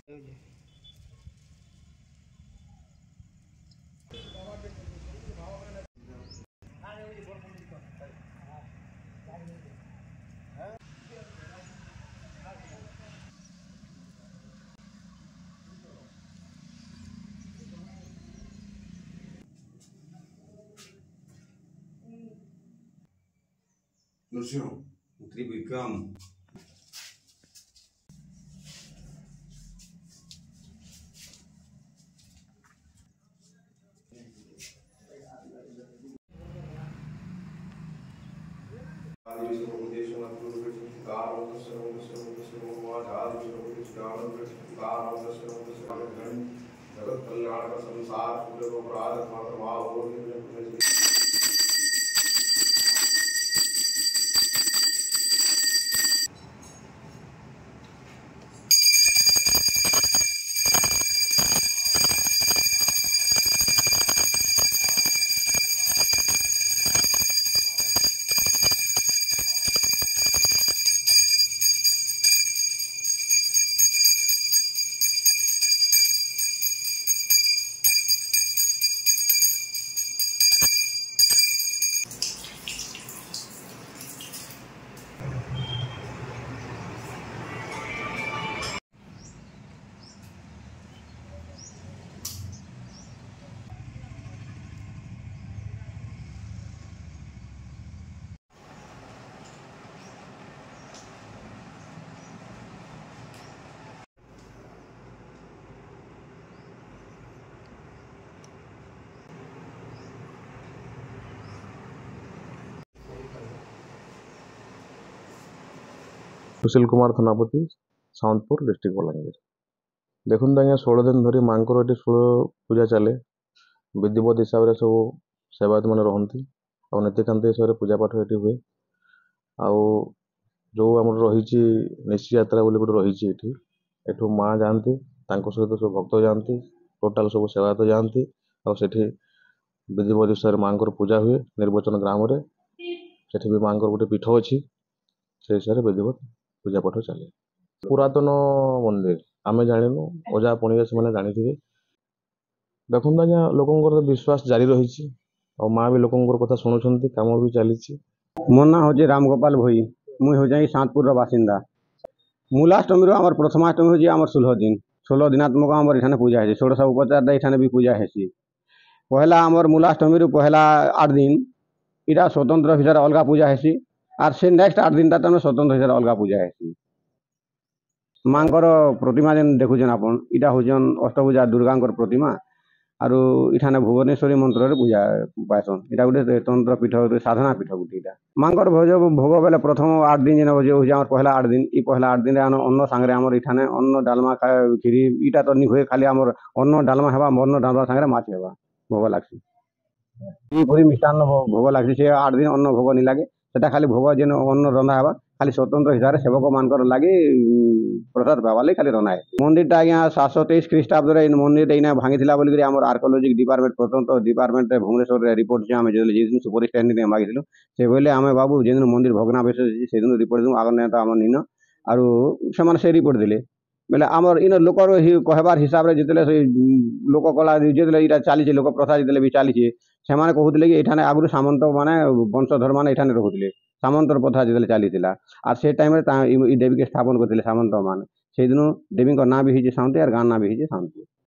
Notion, Tribicam. जगत कल्याण का संसार सूर्य को अपराध मात्र भाव और सुशील कुमार थानापति साउंदपुर डिस्ट्रिक्ट बलांगीर। देखुन आज्ञा 16 दिन धरी मांकर ये 16 पूजा चले विधिवत हिसाब से सब सेवायत मैंने रहती और नीतिकांत हिसाब से पूजा पाठ ये हुए। आउ जो आम रही निश्चय यात्रा बोली गोटे रही एठू माँ जाती सहित सब भक्त जाती टोटाल सब सेवायत जाती आठी विधिवत हिसाब से माँ पूजा हुए निर्वचन ग्राम से भी माँ गोटे पीठ अच्छी से हिसाब से विधिवत पूजा पाठ चले। पुरातन मंदिर आम जानू अजा पणिया से जानी देखो आज्ञा लोक विश्वास जारी रही और माँ भी लोक कथा शुणुंट कम भी चली। मो ना हूँ रामगोपाल भोई मुई हूँ सातपुर बासिंदा। मूलाष्टमी आम प्रथमाष्टमी हूँ आम 16 दिनात्मक आम इठाने पूजा है 16 उपचार इठाने भी पूजा है। पहला आम मूलाष्टमी पहला 8 दिन इटा स्वतंत्र हिसाब से अलग पूजा है और से नेक्स्ट 8 दिन तक स्वतंत्र हिसाब से अलग पूजा है। माँकर प्रतिमा जेन देखुन आप इटा हूँ अष्टभुजा दुर्गा प्रतिमा आरु इठाने भुवनेश्वरी मंत्र पूजा पाएसन इटा गोटे तंत्र पीठ साधना पीठ गोटे माँकर भोज भोग बेले प्रथम 8 दिन जेन भोज हूँ पहला 8 दिन ये पहला 8 दिन अन्न सांगे आम इठाने अन्न डालमा खीरी इटा तो नहीं हुए खाली आम अन्न डालमा है अन्न डालमा सांगे माछ है भोग लग्सी ये मिष्टान्न भोग लग्सी से 8 दिन अन्न भोग नहीं लगे सेटा खाली भोग जेन अन्न रंधा है खाली स्वतंत्र हिसाब से सेवक मानकर लगे प्रसाद पावा लगे खाली रंधा है। मंदिर आज्ञा 723 ख्रीष्टाब्द मंदिर यहाँ भांगी बोलिक आर्कोलोजी डिपार्टमेंट स्वतंत्र डिपार्टमेंट भुवनेश्वर रिपोर्ट जो आम जो सुपरिटेडेंट मागिलु से बोले आम बाबू जिन मंदिर भग्नावशेष से दिन रिपोर्ट दूँ आगे तो आम नीन आर से रिपोर्ट देले बेले आमर इन लोकर कहबार हिसाब से जिते लोक कला जो चली लोक प्रथा जिते भी चली से कहते कि ये आगुरी सामंत माने वंशधर मैंने ये रोकते सामंतर प्रथा जो चली और से टाइम देवी के स्थापन करते सामंत मैंने से दिन देवी ना भी साउंटी और गाँ ना भी साउंटी।